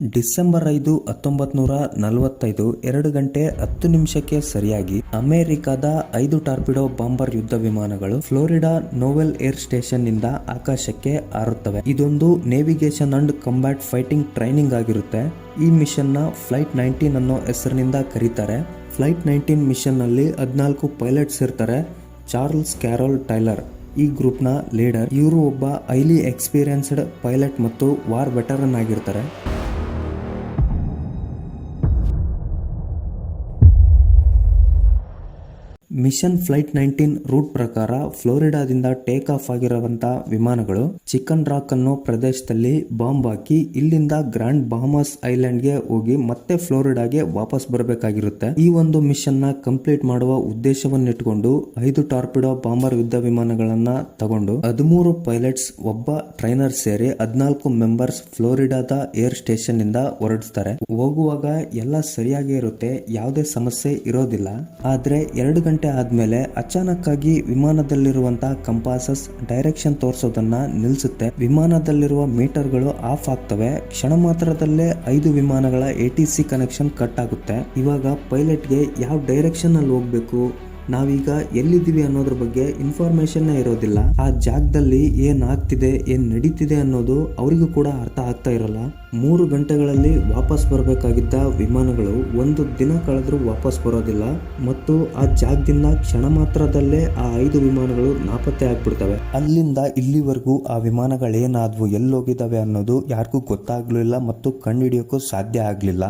December 5, 1945 2 ಗಂಟೆ 10 ನಿಮಿಷಕ್ಕೆ ಸರಿಯಾಗಿ ಅಮೆರಿಕದ 5 ಟಾರ್ಪಿಡೋ ಬಾಂಬರ್ ಯುದ್ಧ ವಿಮಾನಗಳು ಫ್ಲೋರಿಡಾ ನೋವೆಲ್ ಏರ್ ಸ್ಟೇಷನ್ ನಿಂದ ಆಕಾಶಕ್ಕೆ ಹಾರುತ್ತವೆ. ಇದೊಂದು navigation and combat fighting training ಆಗಿರುತ್ತೆ. ಈ ಮಿಷನ್ ನ ಫ್ಲೈಟ್ 19 ಅನ್ನೋ ಹೆಸರಿನಿಂದ ಕರೀತಾರೆ. ಫ್ಲೈಟ್ 19 ಮಿಷನ್ ನಲ್ಲಿ 14 ಪೈಲಟ್ಸ್ ಇರ್ತಾರೆ. ಚಾರ್ಲ್ಸ್ ಕ್ಯಾರೋಲ್ ಟೈಲರ್ ಈ ಗ್ರೂಪ್ ನ ಲೀಡರ್. ಇವರು ಒಬ್ಬ ಹೈಲಿ ಎಕ್ಸ್ಪೀರಿಯನ್ಸ್ಡ್ ಪೈಲಟ್ ಮತ್ತು ವಾರ್ ವೆಟರನ್ ಆಗಿರ್ತಾರೆ. ಮಿಷನ್ ಫ್ಲೈಟ್ 19 ರೂಟ್ ಪ್ರಕಾರ ಫ್ಲೋರಿಡಾದಿಂದ ಟೇಕ್ ಆಫ್ ಆಗಿರುವಂತ ವಿಮಾನಗಳು ಚಿಕನ್ ರಾಕ್ ಅನ್ನೋ ಪ್ರದೇಶದಲ್ಲಿ ಬಾಂಬ್ ಹಾಕಿ ಇಲ್ಲಿಂದ ಗ್ರ್ಯಾಂಡ್ ಬಹಾಮಾಸ್ ಐಲ್ಯಾಂಡ್ ಗೆ ಹೋಗಿ ಮತ್ತೆ ಫ್ಲೋರಿಡಾಗೆ ವಾಪಸ್ ಬರಬೇಕಾಗಿರುತ್ತೆ. ಈ ಒಂದು ಮಿಷನ್ ನ ಕಂಪ್ಲೀಟ್ ಮಾಡುವ ಉದ್ದೇಶವನ್ನಿಟ್ಟುಕೊಂಡು 5 ಟಾರ್ಪಿಡೋ ಬಾಂಬರ್ ಯುದ್ಧ ವಿಮಾನಗಳನ್ನ ತಗೊಂಡು 13 ಪೈಲಟ್ಸ್, ಒಬ್ಬ ಟ್ರೈನರ್ ಸೇರಿ 14 ಮೆಂಬರ್ಸ್ ಫ್ಲೋರಿಡಾದ ಏರ್ ಸ್ಟೇಷನ್ ನಿಂದ ಹೊರಡಿಸ್ತಾರೆ. ಹೋಗುವಾಗ ಎಲ್ಲ ಸರಿಯಾಗಿ ಇರುತ್ತೆ, ಯಾವುದೇ ಸಮಸ್ಯೆ ಇರೋದಿಲ್ಲ. ಆದ್ರೆ 2 ಗಂಟೆ ಆದ್ಮೇಲೆ ಅಚಾನಕ್ ಆಗಿ ವಿಮಾನದಲ್ಲಿರುವಂತಹ ಕಂಪಾಸಸ್ ಡೈರೆಕ್ಷನ್ ತೋರಿಸೋದನ್ನ ನಿಲ್ಲಿಸುತ್ತೆ. ವಿಮಾನದಲ್ಲಿರುವ ಮೀಟರ್ಗಳು ಆಫ್ ಆಗ್ತವೆ. ಕ್ಷಣ ಮಾತ್ರದಲ್ಲೇ 5 ವಿಮಾನಗಳ ATC ಕನೆಕ್ಷನ್ ಕಟ್ ಆಗುತ್ತೆ. ಇವಾಗ ಪೈಲಟ್ಗೆ ಯಾವ ಡೈರೆಕ್ಷನ್ ಅಲ್ಲಿ ಹೋಗ್ಬೇಕು, ನಾವೀಗ ಎಲ್ಲಿದ್ದೀವಿ ಅನ್ನೋದ್ರ ಬಗ್ಗೆ ಇನ್ಫಾರ್ಮೇಶನ್ ಇರೋದಿಲ್ಲ. ಆ ಜಾಗದಲ್ಲಿ ಏನ್ ಆಗ್ತಿದೆ, ಏನ್ ನಡೀತಿದೆ ಅನ್ನೋದು ಅವರಿಗೂ ಕೂಡ ಅರ್ಥ ಆಗ್ತಾ ಇರಲ್ಲ. 3 ಗಂಟೆಗಳಲ್ಲಿ ವಾಪಸ್ ಬರಬೇಕಾಗಿದ್ದ ವಿಮಾನಗಳು 1 ದಿನ ಕಳೆದ್ರೂ ವಾಪಸ್ ಬರೋದಿಲ್ಲ ಮತ್ತು ಆ ಜಾಗದಿಂದ ಕ್ಷಣ ಮಾತ್ರದಲ್ಲೇ ಆ 5 ವಿಮಾನಗಳು ನಾಪತ್ತೆ ಆಗ್ಬಿಡ್ತವೆ. ಅಲ್ಲಿಂದ ಇಲ್ಲಿವರೆಗೂ ಆ ವಿಮಾನಗಳೇನಾದ್ವು, ಎಲ್ಲೋಗಿದಾವೆ ಅನ್ನೋದು ಯಾರಿಗೂ ಗೊತ್ತಾಗ್ಲಿಲ್ಲ ಮತ್ತು ಕಂಡುಹಿಡಿಯೋಕ್ಕೂ ಸಾಧ್ಯ ಆಗ್ಲಿಲ್ಲ.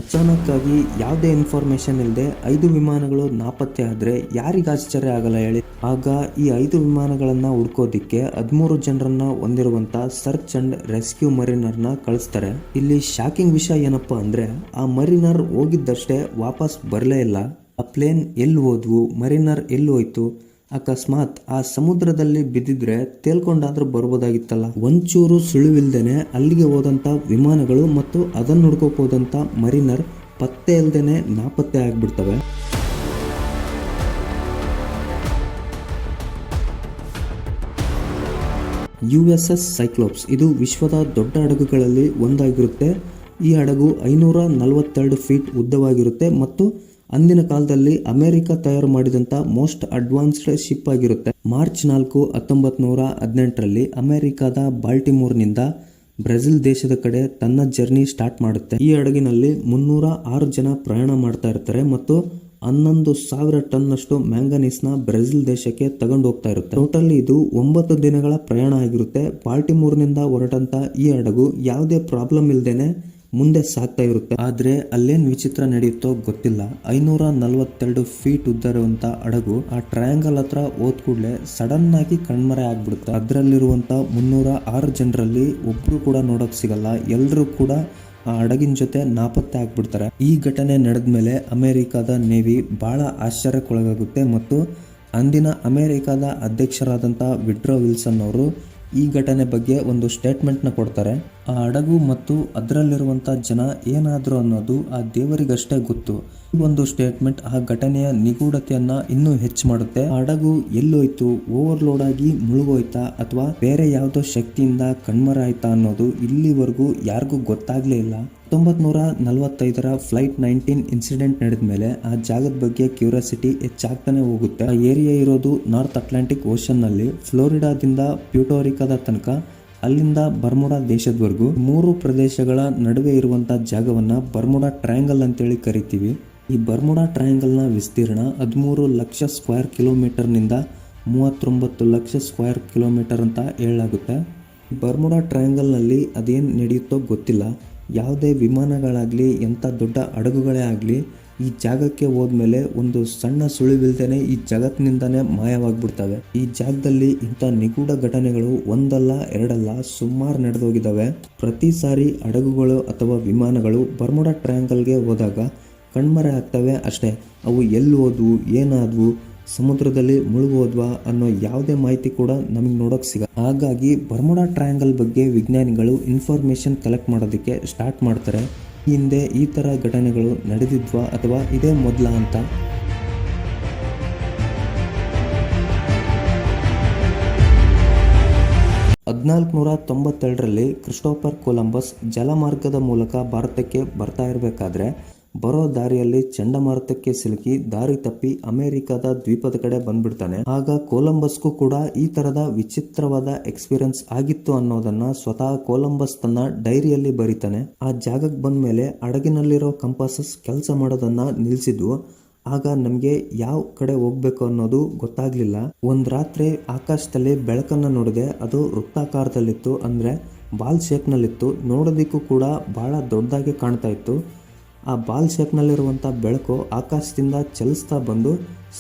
ಅಚಾನಕ್ ಆಗಿ ಯಾವುದೇ ಇನ್ಫಾರ್ಮೇಶನ್ ಇಲ್ಲದೆ 5 ವಿಮಾನಗಳು ನಾಪತ್ತೆ ಆದ್ರೆ ಯಾರಿಗ ಆಶ್ಚರ್ಯ ಆಗಲ್ಲ ಹೇಳಿ. ಆಗ ಈ 5 ವಿಮಾನಗಳನ್ನ ಹುಡ್ಕೋದಿಕ್ಕೆ 13 ಜನರನ್ನ ಹೊಂದಿರುವಂತ ಸರ್ಚ್ ಅಂಡ್ ರೆಸ್ಕ್ಯೂ ಮರೀನರ್ ನ ಕಳಿಸ್ತಾರೆ. ಇಲ್ಲಿ ಶಾಕಿಂಗ್ ವಿಷಯ ಏನಪ್ಪಾ ಅಂದ್ರೆ, ಆ ಮರೀನರ್ ಹೋಗಿದ್ದಷ್ಟೇ ವಾಪಸ್ ಬರಲೇ ಇಲ್ಲ. ಆ ಪ್ಲೇನ್ ಎಲ್ಲಿ ಹೋದ್ವು, ಮರೀನರ್ ಎಲ್ಲಿ ಹೋಯ್ತು, ಅಕಸ್ಮಾತ್ ಆ ಸಮುದ್ರದಲ್ಲಿ ಬಿದ್ದಿದ್ರೆ ತೇಲ್ಕೊಂಡಾದ್ರೂ ಬರ್ಬೋದಾಗಿತ್ತಲ್ಲ. ಒಂಚೂರು ಸುಳಿವಿಲ್ದೇನೆ ಅಲ್ಲಿಗೆ ಹೋದಂತ ವಿಮಾನಗಳು ಮತ್ತು ಅದನ್ನ ಹುಡ್ಕೋಕ್ ಹೋದಂತ ಮರೀನರ್ ಪತ್ತೆ ಇಲ್ದೇನೆ ನಾಪತ್ತೆ ಆಗ್ಬಿಡ್ತವೆ. USS ಸೈಕ್ಲೋಪ್ಸ್ ಇದು ವಿಶ್ವದ ದೊಡ್ಡ ಹಡಗುಗಳಲ್ಲಿ ಒಂದಾಗಿರುತ್ತೆ. ಈ ಹಡಗು 542 ಫೀಟ್ ಉದ್ದವಾಗಿರುತ್ತೆ ಮತ್ತು ಅಂದಿನ ಕಾಲದಲ್ಲಿ ಅಮೆರಿಕ ತಯಾರು ಮಾಡಿದಂತ ಮೋಸ್ಟ್ ಅಡ್ವಾನ್ಸ್ಡ್ ಶಿಪ್ ಆಗಿರುತ್ತೆ. ಮಾರ್ಚ್ 4, 1918ರಲ್ಲಿ ಅಮೆರಿಕದ ಬಾಲ್ಟಿಮೋರ್ ನಿಂದ ಬ್ರೆಜಿಲ್ ದೇಶದ ಕಡೆ ತನ್ನ ಜರ್ನಿ ಸ್ಟಾರ್ಟ್ ಮಾಡುತ್ತೆ. ಈ ಹಡಗಿನಲ್ಲಿ 306 ಜನ ಪ್ರಯಾಣ ಮಾಡ್ತಾ ಇರ್ತಾರೆ ಮತ್ತು 11,000 ಟನ್ ಅಷ್ಟು ಮ್ಯಾಂಗನೀಸ್ ನ ಬ್ರೆಜಿಲ್ ದೇಶಕ್ಕೆ ತಗೊಂಡು ಹೋಗ್ತಾ ಇರುತ್ತೆ. ಟೋಟಲ್ ಇದು 9 ದಿನಗಳ ಪ್ರಯಾಣ ಆಗಿರುತ್ತೆ. ಬಾಲ್ಟಿಮೋರ್ ನಿಂದ ಹೊರಟಂತ ಈ ಹಡಗು ಯಾವುದೇ ಪ್ರಾಬ್ಲಮ್ ಇಲ್ದೇನೆ ಮುಂದೆ ಸಾಗ್ತಾ ಇರುತ್ತೆ. ಆದ್ರೆ ಅಲ್ಲೇನ್ ವಿಚಿತ್ರ ನಡೆಯುತ್ತೋ ಗೊತ್ತಿಲ್ಲ. 542 ಫೀಟ್ ಉದ್ದ ಇರುವಂತ ಹಡಗು ಆ ಟ್ರಯಾಂಗಲ್ ಹತ್ರ ಹೋದ್ ಕೂಡಲೇ ಸಡನ್ ಆಗಿ ಕಣ್ಮರೆ ಆಗ್ಬಿಡುತ್ತೆ. ಅದರಲ್ಲಿರುವಂತ 306 ಜನರಲ್ಲಿ ಒಬ್ರು ಕೂಡ ನೋಡಕ್ ಸಿಗಲ್ಲ. ಎಲ್ರು ಕೂಡ ಆ ಹಡಗಿನ ಜೊತೆ ನಾಪತ್ತೆ ಆಗ್ಬಿಡ್ತಾರೆ. ಈ ಘಟನೆ ನಡೆದ್ಮೇಲೆ ಅಮೆರಿಕದ ನೇವಿ ಬಹಳ ಆಶ್ಚರ್ಯಕ್ಕೊಳಗಾಗುತ್ತೆ ಮತ್ತು ಅಂದಿನ ಅಮೆರಿಕದ ಅಧ್ಯಕ್ಷರಾದಂತ ವಿಡ್ರೋ ವಿಲ್ಸನ್ ಅವರು ಈ ಘಟನೆ ಬಗ್ಗೆ ಒಂದು ಸ್ಟೇಟ್ಮೆಂಟ್ ನ ಕೊಡ್ತಾರೆ. ಆ ಹಡಗು ಮತ್ತು ಅದರಲ್ಲಿರುವಂತ ಜನ ಏನಾದ್ರು ಅನ್ನೋದು ಆ ದೇವರಿಗಷ್ಟೇ ಗೊತ್ತು. ಈ ಒಂದು ಸ್ಟೇಟ್ಮೆಂಟ್ ಆ ಘಟನೆಯ ನಿಗೂಢತೆಯನ್ನ ಇನ್ನೂ ಹೆಚ್ಚು ಮಾಡುತ್ತೆ. ಆ ಹಡಗು ಎಲ್ಲೋಯ್ತು, ಓವರ್ಲೋಡ್ ಆಗಿ ಮುಳುಗೋಯ್ತಾ ಅಥವಾ ಬೇರೆ ಯಾವುದೋ ಶಕ್ತಿಯಿಂದ ಕಣ್ಮರ ಆಯ್ತಾ ಅನ್ನೋದು ಇಲ್ಲಿವರೆಗೂ ಯಾರಿಗೂ ಗೊತ್ತಾಗ್ಲೇ ಇಲ್ಲ. 1945ರ ಫ್ಲೈಟ್ 19 ಇನ್ಸಿಡೆಂಟ್ ನಡೆದ್ಮೇಲೆ ಆ ಜಾಗದ ಬಗ್ಗೆ ಕ್ಯೂರಿಯಾಸಿಟಿ ಹೆಚ್ಚಾಗ್ತಾನೆ ಹೋಗುತ್ತೆ. ಆ ಏರಿಯಾ ಇರೋದು ನಾರ್ತ್ ಅಟ್ಲಾಂಟಿಕ್ ಓಷನ್ ನಲ್ಲಿ ಫ್ಲೋರಿಡಾದಿಂದ ಪ್ಯೂಟೋರಿಕಾದ ತನಕ, ಅಲ್ಲಿಂದ ಬರ್ಮುಡಾ ದೇಶದವರೆಗೂ 3 ಪ್ರದೇಶಗಳ ನಡುವೆ ಇರುವಂತಹ ಜಾಗವನ್ನ ಬರ್ಮುಡಾ ಟ್ರಯಾಂಗಲ್ ಅಂತೇಳಿ ಕರಿತೀವಿ. ಈ ಬರ್ಮುಡಾ ಟ್ರಯಾಂಗಲ್ ನ ವಿಸ್ತೀರ್ಣ 13 ಲಕ್ಷ ಸ್ಕ್ವೇರ್ ಕಿಲೋಮೀಟರ್ ನಿಂದ 39 ಲಕ್ಷ ಸ್ಕ್ವೇರ್ ಕಿಲೋಮೀಟರ್ ಅಂತ ಹೇಳಲಾಗುತ್ತೆ. ಬರ್ಮುಡಾ ಟ್ರಯಾಂಗಲ್ ನಲ್ಲಿ ಅದೇನ್ ನಡೆಯುತ್ತೋ ಗೊತ್ತಿಲ್ಲ. ಯಾವುದೇ ವಿಮಾನಗಳಾಗ್ಲಿ, ಎಂಥ ದೊಡ್ಡ ಹಡಗುಗಳೇ ಆಗಲಿ ಈ ಜಾಗಕ್ಕೆ ಹೋದ್ಮೇಲೆ ಒಂದು ಸಣ್ಣ ಸುಳಿವಿಲ್ದೇನೆ ಈ ಜಗತ್ತಿನಿಂದಾನೇ ಮಾಯವಾಗ್ಬಿಡ್ತವೆ. ಈ ಜಾಗದಲ್ಲಿ ಇಂಥ ನಿಗೂಢ ಘಟನೆಗಳು ಒಂದಲ್ಲ ಎರಡಲ್ಲ ಸುಮಾರು ನಡೆದೋಗಿದ್ದಾವೆ. ಪ್ರತಿ ಸಾರಿ ಹಡಗುಗಳು ಅಥವಾ ವಿಮಾನಗಳು ಬರ್ಮುಡಾ ಟ್ರಯಾಂಗಲ್ಗೆ ಹೋದಾಗ ಕಣ್ಮರೆ ಆಗ್ತವೆ ಅಷ್ಟೇ. ಅವು ಎಲ್ಲಿ ಹೋದ್ವು, ಏನಾದ್ವು, ಸಮುದ್ರದಲ್ಲಿ ಮುಳುಗೋದ್ವಾ ಅನ್ನೋ ಯಾವುದೇ ಮಾಹಿತಿ ಕೂಡ ನಮಗೆ ನೋಡೋಕೆ ಸಿಗ. ಹಾಗಾಗಿ ಬರ್ಮುಡಾ ಟ್ರಯಾಂಗಲ್ ಬಗ್ಗೆ ವಿಜ್ಞಾನಿಗಳು ಇನ್ಫಾರ್ಮೇಶನ್ ಕಲೆಕ್ಟ್ ಮಾಡೋದಕ್ಕೆ ಸ್ಟಾರ್ಟ್ ಮಾಡ್ತಾರೆ. ಹಿಂದೆ ಈ ಥರ ಘಟನೆಗಳು ನಡೆದಿದ್ವಾ ಅಥವಾ ಇದೇ ಮೊದಲ ಅಂತ. 1492ರಲ್ಲಿ ಕ್ರಿಸ್ಟೋಫರ್ ಕೊಲಂಬಸ್ ಜಲಮಾರ್ಗದ ಮೂಲಕ ಭಾರತಕ್ಕೆ ಬರ್ತಾ ಇರಬೇಕಾದ್ರೆ ಬರೋ ದಾರಿಯಲ್ಲಿ ಚಂಡಮಾರುತಕ್ಕೆ ಸಿಲುಕಿ ದಾರಿ ತಪ್ಪಿ ಅಮೆರಿಕದ ದ್ವೀಪದ ಕಡೆ ಬಂದ್ಬಿಡ್ತಾನೆ. ಆಗ ಕೊಲಂಬಸ್ಗೂ ಕೂಡ ಈ ತರದ ವಿಚಿತ್ರವಾದ ಎಕ್ಸ್ಪೀರಿಯನ್ಸ್ ಆಗಿತ್ತು ಅನ್ನೋದನ್ನ ಸ್ವತಃ ಕೊಲಂಬಸ್ ತನ್ನ ಡೈರಿಯಲ್ಲಿ ಬರೀತಾನೆ. ಆ ಜಾಗಕ್ಕೆ ಬಂದ ಮೇಲೆ ಹಡಗಿನಲ್ಲಿರೋ ಕಂಪಾಸಸ್ ಕೆಲಸ ಮಾಡೋದನ್ನ ನಿಲ್ಸಿದ್ವು. ಆಗ ನಮಗೆ ಯಾವ ಕಡೆ ಹೋಗ್ಬೇಕು ಅನ್ನೋದು ಗೊತ್ತಾಗ್ಲಿಲ್ಲ. ಒಂದ್ ರಾತ್ರಿ ಆಕಾಶದಲ್ಲಿ ಬೆಳಕನ್ನ ನೋಡಿದೆ. ಅದು ವೃತ್ತಾಕಾರದಲ್ಲಿತ್ತು, ಅಂದ್ರೆ ಬಾಲ್ ಶೇಪ್ ನಲ್ಲಿತ್ತು. ನೋಡೋದಿಕ್ಕೂ ಕೂಡ ಬಹಳ ದೊಡ್ಡದಾಗಿ ಕಾಣ್ತಾ ಇತ್ತು. ಆ ಬಾಲ್ ಶೇಪ್ನಲ್ಲಿರುವಂಥ ಬೆಳಕು ಆಕಾಶದಿಂದ ಚಲಿಸ್ತಾ ಬಂದು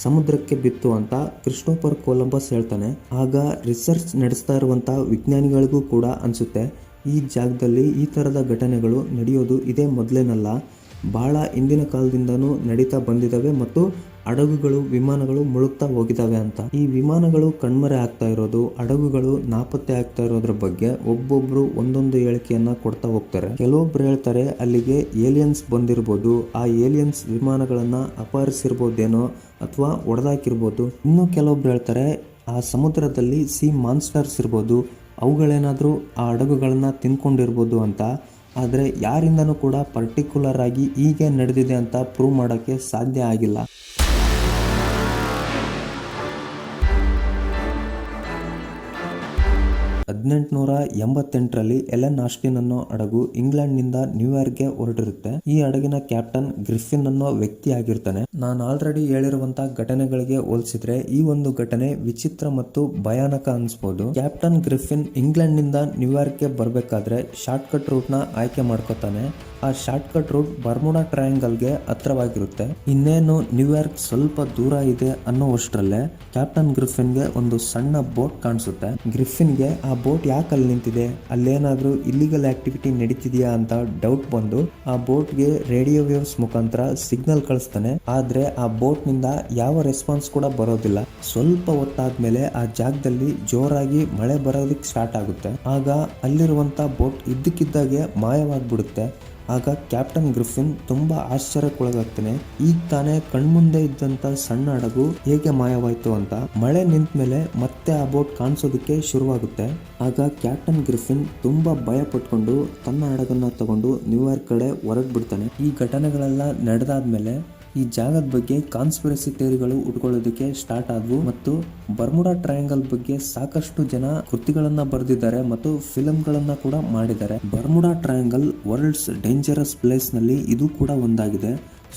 ಸಮುದ್ರಕ್ಕೆ ಬಿತ್ತು ಅಂತ ಕ್ರಿಸ್ಟೋಫರ್ ಕೊಲಂಬಸ್ ಹೇಳ್ತಾನೆ. ಆಗ ರಿಸರ್ಚ್ ನಡೆಸ್ತಾ ಇರುವಂಥ ವಿಜ್ಞಾನಿಗಳಿಗೂ ಕೂಡ ಅನಿಸುತ್ತೆ ಈ ಜಾಗದಲ್ಲಿ ಈ ಥರದ ಘಟನೆಗಳು ನಡೆಯೋದು ಇದೇ ಮೊದಲೇನಲ್ಲ, ಬಹಳ ಹಿಂದಿನ ಕಾಲದಿಂದನೂ ನಡೀತಾ ಬಂದಿದ್ದಾವೆ ಮತ್ತು ಹಡಗುಗಳು ವಿಮಾನಗಳು ಮುಳುಗ್ತಾ ಹೋಗಿದ್ದಾವೆ ಅಂತ. ಈ ವಿಮಾನಗಳು ಕಣ್ಮರೆ ಆಗ್ತಾ ಇರೋದು, ಹಡಗುಗಳು ನಾಪತ್ತೆ ಆಗ್ತಾ ಇರೋದ್ರ ಬಗ್ಗೆ ಒಬ್ಬೊಬ್ರು ಒಂದೊಂದು ಹೇಳಿಕೆಯನ್ನ ಕೊಡ್ತಾ ಹೋಗ್ತಾರೆ. ಕೆಲವೊಬ್ರು ಹೇಳ್ತಾರೆ ಅಲ್ಲಿಗೆ ಏಲಿಯನ್ಸ್ ಬಂದಿರ್ಬೋದು, ಆ ಏಲಿಯನ್ಸ್ ವಿಮಾನಗಳನ್ನ ಅಪಹರಿಸಿರ್ಬೋದೇನೋ ಅಥವಾ ಒಡೆದಾಕಿರ್ಬೋದು. ಇನ್ನು ಕೆಲವೊಬ್ರು ಹೇಳ್ತಾರೆ ಆ ಸಮುದ್ರದಲ್ಲಿ ಸಿ ಮಾನ್ಸ್ಟರ್ಸ್ ಇರ್ಬೋದು, ಅವುಗಳೇನಾದ್ರೂ ಆ ಹಡಗುಗಳನ್ನ ತಿನ್ಕೊಂಡಿರ್ಬೋದು ಅಂತ. ಆದರೆ ಯಾರಿಂದನೂ ಕೂಡ ಪರ್ಟಿಕ್ಯುಲರ್ ಆಗಿ ಹೀಗೆ ನಡೆದಿದೆ ಅಂತ ಪ್ರೂವ್ ಮಾಡೋಕ್ಕೆ ಸಾಧ್ಯ ಆಗಿಲ್ಲ. 1888ರಲ್ಲಿ ಎಲೆನ್ ಆಸ್ಟಿನ್ ಅನ್ನೋ ಹಡಗು ಇಂಗ್ಲೆಂಡ್ನಿಂದ ನ್ಯೂಯಾರ್ಕ್ಗೆ ಹೊರಟಿರುತ್ತೆ. ಈ ಹಡಗಿನ ಕ್ಯಾಪ್ಟನ್ ಗ್ರಿಫಿನ್ ಅನ್ನೋ ವ್ಯಕ್ತಿ ಆಗಿರ್ತಾನೆ. ನಾನು ಆಲ್ರೆಡಿ ಹೇಳಿರುವಂತ ಘಟನೆಗಳಿಗೆ ಹೋಲಿಸಿದ್ರೆ ಈ ಒಂದು ಘಟನೆ ವಿಚಿತ್ರ ಮತ್ತು ಭಯಾನಕ ಅನ್ಸ್ಬೋದು. ಕ್ಯಾಪ್ಟನ್ ಗ್ರಿಫಿನ್ ಇಂಗ್ಲೆಂಡ್ನಿಂದ ನ್ಯೂಯಾರ್ಕ್ಗೆ ಬರಬೇಕಾದ್ರೆ ಶಾರ್ಟ್ ಕಟ್ ರೂಟ್ ನ ಆಯ್ಕೆ ಮಾಡ್ಕೋತಾನೆ. ಆ ಶಾರ್ಟ್ ಕಟ್ ರೂಟ್ ಬರ್ಮುಡಾ ಟ್ರಯಾಂಗಲ್ಗೆ ಹತ್ರವಾಗಿರುತ್ತೆ. ಇನ್ನೇನು ನ್ಯೂಯಾರ್ಕ್ ಸ್ವಲ್ಪ ದೂರ ಇದೆ ಅನ್ನೋವಷ್ಟರಲ್ಲೇ ಕ್ಯಾಪ್ಟನ್ ಗ್ರಿಫಿನ್ಗೆ ಒಂದು ಸಣ್ಣ ಬೋಟ್ ಕಾಣಿಸುತ್ತೆ. ಗ್ರಿಫಿನ್ಗೆ ಆ ಬೋಟ್ ಯಾಕೆ ಅಲ್ಲಿ ನಿಂತಿದೆ, ಅಲ್ಲೇನಾದ್ರೂ ಇಲ್ಲಿಗಲ್ ಆಕ್ಟಿವಿಟಿ ನಡೀತಿದ್ಯಾ ಅಂತ ಡೌಟ್ ಬಂದು ಆ ಬೋಟ್ಗೆ ರೇಡಿಯೋ ವೇವ್ಸ್ ಮುಖಾಂತರ ಸಿಗ್ನಲ್ ಕಳಿಸ್ತಾನೆ. ಆದ್ರೆ ಆ ಬೋಟ್ ನಿಂದ ಯಾವ ರೆಸ್ಪಾನ್ಸ್ ಕೂಡ ಬರೋದಿಲ್ಲ. ಸ್ವಲ್ಪ ಹೊತ್ತಾದ್ಮೇಲೆ ಆ ಜಾಗದಲ್ಲಿ ಜೋರಾಗಿ ಮಳೆ ಬರೋದಕ್ಕೆ ಸ್ಟಾರ್ಟ್ ಆಗುತ್ತೆ. ಆಗ ಅಲ್ಲಿರುವಂತ ಬೋಟ್ ಇದ್ದಕ್ಕಿದ್ದಾಗೆ ಮಾಯವಾಗ್ಬಿಡುತ್ತೆ. ಆಗ ಕ್ಯಾಪ್ಟನ್ ಗ್ರಿಫಿನ್ ತುಂಬಾ ಆಶ್ಚರ್ಯಕ್ಕೊಳಗಾಗ್ತಾನೆ. ಈಗ ತಾನೇ ಕಣ್ಮುಂದೆ ಇದ್ದಂತ ಸಣ್ಣ ಹಡಗು ಹೇಗೆ ಮಾಯವಾಯ್ತು ಅಂತ. ಮಳೆ ನಿಂತ ಮೇಲೆ ಮತ್ತೆ ಆ ಬೋಟ್ ಕಾಣಿಸೋದಕ್ಕೆ ಶುರುವಾಗುತ್ತೆ. ಆಗ ಕ್ಯಾಪ್ಟನ್ ಗ್ರಿಫಿನ್ ತುಂಬಾ ಭಯ ಪಟ್ಕೊಂಡು ತನ್ನ ಹಡಗನ್ನ ತಗೊಂಡು ನ್ಯೂಯಾರ್ಕ್ ಕಡೆ ಹೊರಟ್ಬಿಡ್ತಾನೆ. ಈ ಘಟನೆಗಳೆಲ್ಲ ನಡೆದಾದ್ಮೇಲೆ ಈ ಜಾಗದ ಬಗ್ಗೆ ಕಾನ್ಸ್ಪಿರಸಿ ಥಿಯರಿಗಳು ಉಟ್ಕೊಳ್ಳೋದಕ್ಕೆ ಸ್ಟಾರ್ಟ್ ಆದವು ಮತ್ತು ಬರ್ಮುಡಾ ಟ್ರಯಾಂಗಲ್ ಬಗ್ಗೆ ಸಾಕಷ್ಟು ಜನ ಕೃತಿಗಳನ್ನ ಬರೆದಿದ್ದಾರೆ ಮತ್ತು ಫಿಲ್ಮ್ಗಳನ್ನ ಕೂಡ ಮಾಡಿದ್ದಾರೆ. Bermuda Triangle world's dangerous place ನಲ್ಲಿ ಇದು ಕೂಡ ಒಂದಾಗಿದೆ.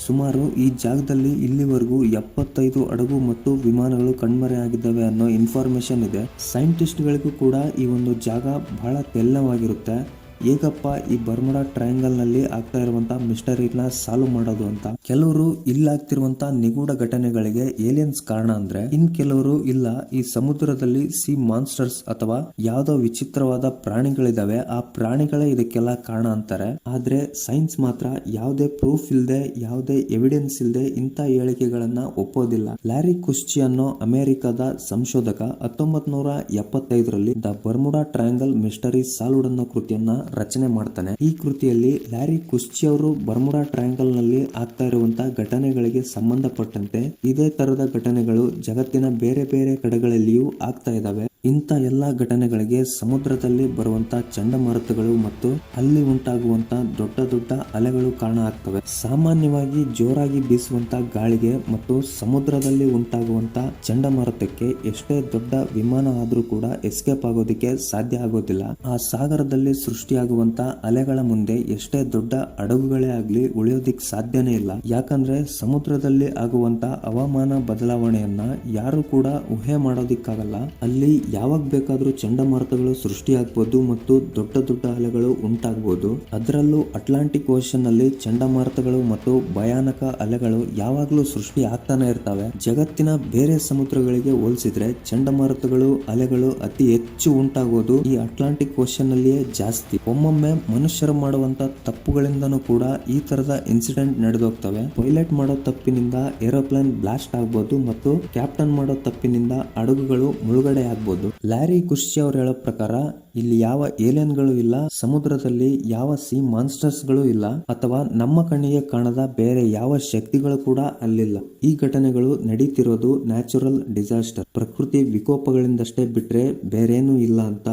ಸುಮಾರು ಈ ಜಾಗದಲ್ಲಿ ಇಲ್ಲಿವರೆಗೂ 75 ಹಡಗು ಮತ್ತು ವಿಮಾನಗಳು ಕಣ್ಮರೆ ಆಗಿದ್ದಾವೆ ಅನ್ನೋ ಇನ್ಫಾರ್ಮೇಶನ್ ಇದೆ. ಸೈಂಟಿಸ್ಟ್ಗಳಿಗೂ ಕೂಡ ಈ ಒಂದು ಜಾಗ ಬಹಳ ತೆಲ್ಲವಾಗಿರುತ್ತೆ. ಹೇಗಪ್ಪ ಈ ಬರ್ಮುಡಾ ಟ್ರಯಾಂಗಲ್ ನಲ್ಲಿ ಆಗ್ತಾ ಇರುವಂತಹ ಮಿಸ್ಟರಿನ ಸಾಲ್ವ್ ಮಾಡೋದು ಅಂತ. ಕೆಲವರು ಇಲ್ಲಾಗ್ತಿರುವಂತ ನಿಗೂಢ ಘಟನೆಗಳಿಗೆ ಏಲಿಯನ್ಸ್ ಕಾರಣ ಅಂದ್ರೆ, ಇನ್ ಕೆಲವರು ಇಲ್ಲ ಈ ಸಮುದ್ರದಲ್ಲಿ ಸಿ ಮಾನ್ಸ್ಟರ್ಸ್ ಅಥವಾ ಯಾವ್ದೋ ವಿಚಿತ್ರವಾದ ಪ್ರಾಣಿಗಳಿದಾವೆ, ಆ ಪ್ರಾಣಿಗಳೇ ಇದಕ್ಕೆಲ್ಲ ಕಾರಣ ಅಂತಾರೆ. ಆದ್ರೆ ಸೈನ್ಸ್ ಮಾತ್ರ ಯಾವುದೇ ಪ್ರೂಫ್ ಇಲ್ಲದೆ ಯಾವುದೇ ಎವಿಡೆನ್ಸ್ ಇಲ್ಲದೆ ಇಂಥ ಹೇಳಿಕೆಗಳನ್ನ ಒಪ್ಪೋದಿಲ್ಲ. ಲ್ಯಾರಿ ಕುಸ್ಚಿ ಅನ್ನೋ ಅಮೆರಿಕದ ಸಂಶೋಧಕ 1975ರಲ್ಲಿ the Bermuda Triangle mystery solved ಅನ್ನೋ ಕೃತಿಯನ್ನ ರಚನೆ ಮಾಡ್ತಾನೆ. ಈ ಕೃತಿಯಲ್ಲಿ ಲ್ಯಾರಿ ಕುಸ್ಚಿ ಅವರು ಬರ್ಮುಡಾ ಟ್ರಯಾಂಗಲ್ ನಲ್ಲಿ ಆಗ್ತಾ ಇರುವಂತಹ ಘಟನೆಗಳಿಗೆ ಸಂಬಂಧಪಟ್ಟಂತೆ ಇದೇ ತರದ ಘಟನೆಗಳು ಜಗತ್ತಿನ ಬೇರೆ ಬೇರೆ ಕಡೆಗಳಲ್ಲಿಯೂ ಆಗ್ತಾ ಇದಾವೆ. ಇಂಥ ಎಲ್ಲಾ ಘಟನೆಗಳಿಗೆ ಸಮುದ್ರದಲ್ಲಿ ಬರುವಂತ ಚಂಡಮಾರುತಗಳು ಮತ್ತು ಅಲ್ಲಿ ಉಂಟಾಗುವಂತ ದೊಡ್ಡ ದೊಡ್ಡ ಅಲೆಗಳು ಕಾರಣ ಆಗ್ತವೆ. ಸಾಮಾನ್ಯವಾಗಿ ಜೋರಾಗಿ ಬೀಸುವಂತ ಗಾಳಿಗೆ ಮತ್ತು ಸಮುದ್ರದಲ್ಲಿ ಉಂಟಾಗುವಂತ ಚಂಡಮಾರುತಕ್ಕೆ ಎಷ್ಟೇ ದೊಡ್ಡ ವಿಮಾನ ಆದ್ರೂ ಕೂಡ ಎಸ್ಕೇಪ್ ಆಗೋದಕ್ಕೆ ಸಾಧ್ಯ ಆಗೋದಿಲ್ಲ. ಆ ಸಾಗರದಲ್ಲಿ ಸೃಷ್ಟಿಯಾಗುವಂತ ಅಲೆಗಳ ಮುಂದೆ ಎಷ್ಟೇ ದೊಡ್ಡ ಹಡಗುಗಳೇ ಆಗ್ಲಿ ಉಳಿಯೋದಿಕ್ ಸಾಧ್ಯನೇ ಇಲ್ಲ. ಯಾಕಂದ್ರೆ ಸಮುದ್ರದಲ್ಲಿ ಆಗುವಂತ ಹವಾಮಾನ ಬದಲಾವಣೆಯನ್ನ ಯಾರು ಕೂಡ ಊಹೆ ಮಾಡೋದಿಕ್ಕಾಗಲ್ಲ. ಅಲ್ಲಿ ಯಾವಾಗ ಬೇಕಾದ್ರೂ ಚಂಡಮಾರುತಗಳು ಸೃಷ್ಟಿಯಾಗಬಹುದು ಮತ್ತು ದೊಡ್ಡ ದೊಡ್ಡ ಅಲೆಗಳು ಉಂಟಾಗಬಹುದು. ಅದರಲ್ಲೂ ಅಟ್ಲಾಂಟಿಕ್ ಓಷನ್ ನಲ್ಲಿ ಚಂಡಮಾರುತಗಳು ಮತ್ತು ಭಯಾನಕ ಅಲೆಗಳು ಯಾವಾಗ್ಲೂ ಸೃಷ್ಟಿ ಆಗ್ತಾನೆ ಇರ್ತವೆ. ಜಗತ್ತಿನ ಬೇರೆ ಸಮುದ್ರಗಳಿಗೆ ಹೋಲಿಸಿದ್ರೆ ಚಂಡಮಾರುತಗಳು ಅಲೆಗಳು ಅತಿ ಹೆಚ್ಚು ಉಂಟಾಗೋದು ಈ ಅಟ್ಲಾಂಟಿಕ್ ಓಷನ್ ನಲ್ಲಿಯೇ ಜಾಸ್ತಿ. ಒಮ್ಮೊಮ್ಮೆ ಮನುಷ್ಯರು ಮಾಡುವಂತ ತಪ್ಪುಗಳಿಂದನೂ ಕೂಡ ಈ ತರದ ಇನ್ಸಿಡೆಂಟ್ ನಡೆದೋಗ್ತವೆ. ಪೈಲಟ್ ಮಾಡೋ ತಪ್ಪಿನಿಂದ ಏರೋಪ್ಲೇನ್ ಬ್ಲಾಸ್ಟ್ ಆಗ್ಬಹುದು ಮತ್ತು ಕ್ಯಾಪ್ಟನ್ ಮಾಡೋ ತಪ್ಪಿನಿಂದ ಹಡಗುಗಳು ಮುಳುಗಡೆ ಆಗ್ಬಹುದು. ಇರೋದು. ಲ್ಯಾರಿ ಕುರ್ಷಿ ಅವರು ಹೇಳೋ ಪ್ರಕಾರ ಇಲ್ಲಿ ಯಾವ ಏಲಿಯನ್ಗಳು ಇಲ್ಲ, ಸಮುದ್ರದಲ್ಲಿ ಯಾವ ಸಿ ಮಾನ್ಸ್ಟರ್ಸ್ ಗಳು ಇಲ್ಲ, ಅಥವಾ ನಮ್ಮ ಕಣ್ಣಿಗೆ ಕಾಣದ ಬೇರೆ ಯಾವ ಶಕ್ತಿಗಳು ಕೂಡ ಅಲ್ಲಿಲ್ಲ. ಈ ಘಟನೆಗಳು ನಡೀತಿರೋದು ನ್ಯಾಚುರಲ್ ಡಿಸಾಸ್ಟರ್, ಪ್ರಕೃತಿ ವಿಕೋಪಗಳಿಂದಷ್ಟೇ ಬಿಟ್ರೆ ಬೇರೇನೂ ಇಲ್ಲ ಅಂತ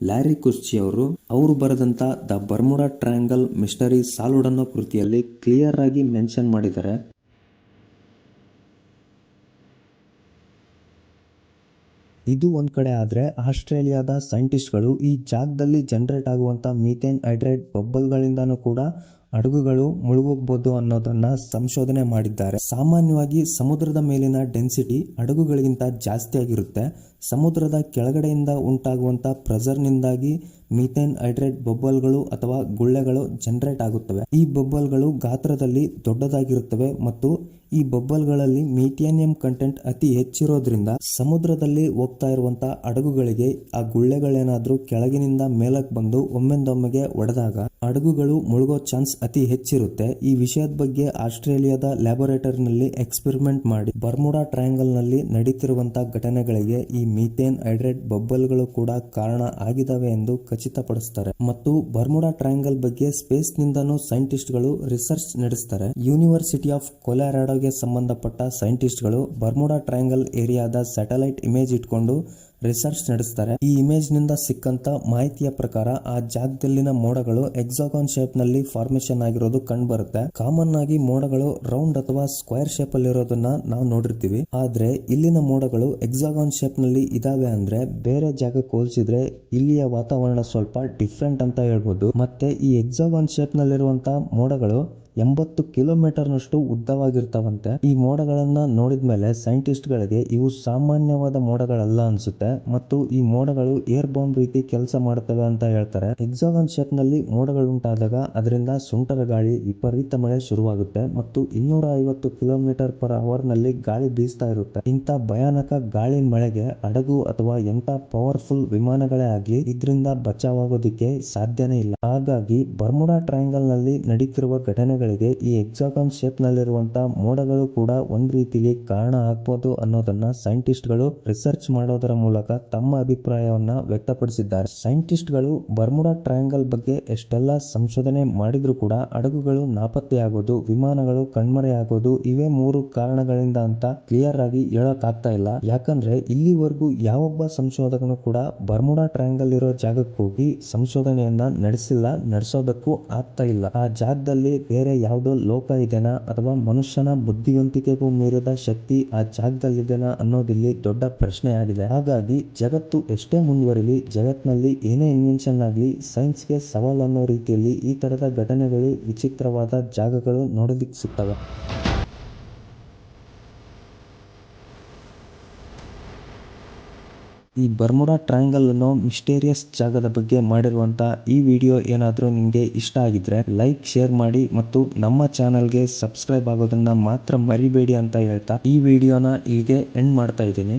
ಲ್ಯಾರಿ ಕುರ್ಚಿ ಅವರು ಬರೆದಂತ the Bermuda Triangle mystery solved ಅನ್ನೋ ಕೃತಿಯಲ್ಲಿ ಕ್ಲಿಯರ್ ಆಗಿ ಮೆನ್ಷನ್ ಮಾಡಿದ್ದಾರೆ. ಇದು ಒಂದ್ ಕಡೆ ಆದ್ರೆ ಆಸ್ಟ್ರೇಲಿಯಾದ ಸೈಂಟಿಸ್ಟ್ಗಳು ಈ ಜಾಗದಲ್ಲಿ ಜನರೇಟ್ ಆಗುವಂತ ಮೀಥೇನ್ ಹೈಡ್ರೇಟ್ ಬಬ್ಬಲ್ಗಳಿಂದನೂ ಕೂಡ ಹಡಗುಗಳು ಮುಳುಗೋಗ್ಬೋದು ಅನ್ನೋದನ್ನ ಸಂಶೋಧನೆ ಮಾಡಿದ್ದಾರೆ. ಸಾಮಾನ್ಯವಾಗಿ ಸಮುದ್ರದ ಮೇಲಿನ ಡೆನ್ಸಿಟಿ ಹಡಗುಗಳಿಗಿಂತ ಜಾಸ್ತಿ ಆಗಿರುತ್ತೆ. ಸಮುದ್ರದ ಕೆಳಗಡೆಯಿಂದ ಉಂಟಾಗುವಂತ ಪ್ರೆಷರ್ನಿಂದಾಗಿ ಮೀಥೇನ್ ಹೈಡ್ರೇಟ್ ಬಬ್ಬಲ್ಗಳು ಅಥವಾ ಗುಳ್ಳೆಗಳು ಜನರೇಟ್ ಆಗುತ್ತವೆ. ಈ ಬಬ್ಬಲ್ಗಳು ಗಾತ್ರದಲ್ಲಿ ದೊಡ್ಡದಾಗಿರುತ್ತವೆ ಮತ್ತು ಈ ಬಬ್ಬಲ್ಗಳಲ್ಲಿ ಮೀಥೇನಿಯಂ ಕಂಟೆಂಟ್ ಅತಿ ಹೆಚ್ಚಿರೋದ್ರಿಂದ ಸಮುದ್ರದಲ್ಲಿ ಹೋಗ್ತಾ ಇರುವಂತ ಹಡಗುಗಳಿಗೆ ಆ ಗುಳ್ಳೆಗಳೇನಾದ್ರೂ ಕೆಳಗಿನಿಂದ ಮೇಲಕ್ಕೆ ಬಂದು ಒಮ್ಮೆಂದೊಮ್ಮೆಗೆ ಒಡೆದಾಗ ಹಡಗುಗಳು ಮುಳುಗೋ ಚಾನ್ಸ್ ಅತಿ ಹೆಚ್ಚಿರುತ್ತೆ. ಈ ವಿಷಯದ ಬಗ್ಗೆ ಆಸ್ಟ್ರೇಲಿಯಾದ ಲ್ಯಾಬೋರೇಟರಿನಲ್ಲಿ ಎಕ್ಸ್ಪೆರಿಮೆಂಟ್ ಮಾಡಿ ಬರ್ಮುಡಾ ಟ್ರಯಾಂಗಲ್ ನಲ್ಲಿ ನಡೀತಿರುವಂತಹ ಘಟನೆಗಳಿಗೆ ಈ ಮೀಥೇನ್ ಹೈಡ್ರೇಟ್ ಬಬ್ಬಲ್ಗಳು ಕೂಡ ಕಾರಣ ಆಗಿದಾವೆ ಎಂದು ಖಚಿತಪಡಿಸ್ತಾರೆ. ಮತ್ತು ಬರ್ಮುಡಾ ಟ್ರಯಾಂಗಲ್ ಬಗ್ಗೆ ಸ್ಪೇಸ್ ನಿಂದನೂ ಸೈಂಟಿಸ್ಟ್ಗಳು ರಿಸರ್ಚ್ ನಡೆಸ್ತಾರೆ. ಯೂನಿವರ್ಸಿಟಿ ಆಫ್ ಕೊಲರಾಡೋಗೆ ಸಂಬಂಧಪಟ್ಟ ಸೈಂಟಿಸ್ಟ್ಗಳು ಬರ್ಮುಡಾ ಟ್ರಯಾಂಗಲ್ ಏರಿಯಾದ ಸ್ಯಾಟಲೈಟ್ ಇಮೇಜ್ ಇಟ್ಕೊಂಡು ರಿಸರ್ಚ್ ನಡೆಸ್ತಾರೆ. ಈ ಇಮೇಜ್ ನಿಂದ ಸಿಕ್ಕಂತ ಮಾಹಿತಿಯ ಪ್ರಕಾರ ಆ ಜಾಗದಲ್ಲಿನ ಮೋಡಗಳು ಎಕ್ಸಾಗಾನ್ ಶೇಪ್ ನಲ್ಲಿ ಫಾರ್ಮೇಶನ್ ಆಗಿರೋದು ಕಂಡು ಬರುತ್ತೆ. ಕಾಮನ್ ಆಗಿ ಮೋಡಗಳು ರೌಂಡ್ ಅಥವಾ ಸ್ಕ್ವೇರ್ ಶೇಪ್ ಅಲ್ಲಿ ಇರೋದನ್ನ ನಾವು ನೋಡಿರ್ತೀವಿ. ಆದ್ರೆ ಇಲ್ಲಿನ ಮೋಡಗಳು ಎಕ್ಸಾಗಾನ್ ಶೇಪ್ ನಲ್ಲಿ ಇದಾವೆ ಅಂದ್ರೆ ಬೇರೆ ಜಾಗಕ್ಕೆ ಹೋಲಿಸಿದ್ರೆ ಇಲ್ಲಿಯ ವಾತಾವರಣ ಸ್ವಲ್ಪ ಡಿಫ್ರೆಂಟ್ ಅಂತ ಹೇಳ್ಬೋದು. ಮತ್ತೆ ಈ ಎಕ್ಸಾಗಾನ್ ಶೇಪ್ ನಲ್ಲಿರುವಂತಹ ಮೋಡಗಳು 80 ಕಿಲೋಮೀಟರ್ನಷ್ಟು ಉದ್ದವಾಗಿರ್ತಾವಂತೆ. ಈ ಮೋಡಗಳನ್ನ ನೋಡಿದ್ಮೇಲೆ ಸೈಂಟಿಸ್ಟ್ ಗಳಿಗೆ ಇವು ಸಾಮಾನ್ಯವಾದ ಮೋಡಗಳಲ್ಲ ಅನ್ಸುತ್ತೆ ಮತ್ತು ಈ ಮೋಡಗಳು ಏರ್ ಬಾಂಬ್ ರೀತಿ ಕೆಲಸ ಮಾಡುತ್ತವೆ ಅಂತ ಹೇಳ್ತಾರೆ. ಎಕ್ಸಾಗಾನ್ ಶೇಪ್ ನಲ್ಲಿ ಮೋಡಗಳು ಉಂಟಾದಾಗ ಅದರಿಂದ ಸುಂಟರ ಗಾಳಿ, ವಿಪರೀತ ಮಳೆ ಶುರುವಾಗುತ್ತೆ ಮತ್ತು 250 km/h ನಲ್ಲಿ ಗಾಳಿ ಬೀಸ್ತಾ ಇರುತ್ತೆ. ಇಂಥ ಭಯಾನಕ ಗಾಳಿ ಮಳೆಗೆ ಹಡಗು ಅಥವಾ ಎಂತ ಪವರ್ಫುಲ್ ವಿಮಾನಗಳೇ ಆಗ್ಲಿ ಇದರಿಂದ ಬಚಾವಾಗೋದಿಕ್ಕೆ ಸಾಧ್ಯನೇ ಇಲ್ಲ. ಹಾಗಾಗಿ ಬರ್ಮುಡಾ ಟ್ರಯಾಂಗಲ್ ನಲ್ಲಿ ನಡೀತಿರುವ ಘಟನೆಗಳಿಗೆ ಈ ಎಕ್ಸಾಗಾನ್ ಶೇಪ್ ನಲ್ಲಿರುವಂತಹ ಮೋಡಗಳು ಕೂಡ ಒಂದ್ ರೀತಿಲಿ ಕಾರಣ ಆಗ್ಬೋದು ಅನ್ನೋದನ್ನ ಸೈಂಟಿಸ್ಟ್ ಗಳು ರಿಸರ್ಚ್ ಮಾಡೋದರ ಮೂಲಕ ತಮ್ಮ ಅಭಿಪ್ರಾಯವನ್ನ ವ್ಯಕ್ತಪಡಿಸಿದ್ದಾರೆ. ಸೈಂಟಿಸ್ಟ್ ಗಳು ಬರ್ಮುಡಾ ಟ್ರಯಾಂಗಲ್ ಬಗ್ಗೆ ಎಷ್ಟೆಲ್ಲಾ ಸಂಶೋಧನೆ ಮಾಡಿದ್ರು ಕೂಡ ಹಡಗುಗಳು ನಾಪತ್ತೆಯಾಗೋದು, ವಿಮಾನಗಳು ಕಣ್ಮರೆಯಾಗೋದು ಇವೇ 3 ಕಾರಣಗಳಿಂದ ಅಂತ ಕ್ಲಿಯರ್ ಆಗಿ ಹೇಳಕ್ ಆಗ್ತಾ ಇಲ್ಲ. ಯಾಕಂದ್ರೆ ಇಲ್ಲಿವರೆಗೂ ಯಾವೊಬ್ಬ ಸಂಶೋಧಕನು ಕೂಡ ಬರ್ಮುಡಾ ಟ್ರಯಾಂಗಲ್ ಇರೋ ಜಾಗಕ್ಕೆ ಹೋಗಿ ಸಂಶೋಧನೆಯನ್ನ ನಡೆಸೋದಕ್ಕೂ ಆಗ್ತಾ ಇಲ್ಲ. ಆ ಜಾಗದಲ್ಲಿ ಬೇರೆ ಯಾವುದೋ ಲೋಕ ಇದೆನಾ ಅಥವಾ ಮನುಷ್ಯನ ಬುದ್ಧಿವಂತಿಕೆಗೂ ಮೀರಿದ ಶಕ್ತಿ ಆ ಜಾಗದಲ್ಲಿದೆನಾ ಅನ್ನೋದಿಲ್ಲಿ ದೊಡ್ಡ ಪ್ರಶ್ನೆ ಆಗಿದೆ. ಹಾಗಾಗಿ ಜಗತ್ತು ಎಷ್ಟೇ ಮುಂದುವರಿಲಿ, ಜಗತ್ತಿನಲ್ಲಿ ಏನೇ ಇನ್ವೆನ್ಷನ್ ಆಗಲಿ ಸೈನ್ಸ್ಗೆ ಸವಾಲ್ ಅನ್ನೋ ರೀತಿಯಲ್ಲಿ ಈ ತರದ ಘಟನೆಗಳು, ವಿಚಿತ್ರವಾದ ಜಾಗಗಳು ನೋಡೋದಿಕ್ಕೆ ಸಿಗ್ತವೆ. ಈ ಬರ್ಮುಡಾ ಟ್ರಯಾಂಗಲ್ ಅನ್ನೋ ಮಿಸ್ಟೀರಿಯಸ್ ಜಾಗದ ಬಗ್ಗೆ ಮಾಡಿರುವಂತ ಈ ವಿಡಿಯೋ ಏನಾದ್ರೂ ನಿಮ್ಗೆ ಇಷ್ಟ ಆಗಿದ್ರೆ ಲೈಕ್, ಶೇರ್ ಮಾಡಿ ಮತ್ತು ನಮ್ಮ ಚಾನಲ್ಗೆ ಸಬ್ಸ್ಕ್ರೈಬ್ ಆಗೋದನ್ನ ಮಾತ್ರ ಮರಿಬೇಡಿ ಅಂತ ಹೇಳ್ತಾ ಈ ವಿಡಿಯೋನ ಹೀಗೆ ಎಂಡ್ ಮಾಡ್ತಾ ಇದ್ದೀನಿ.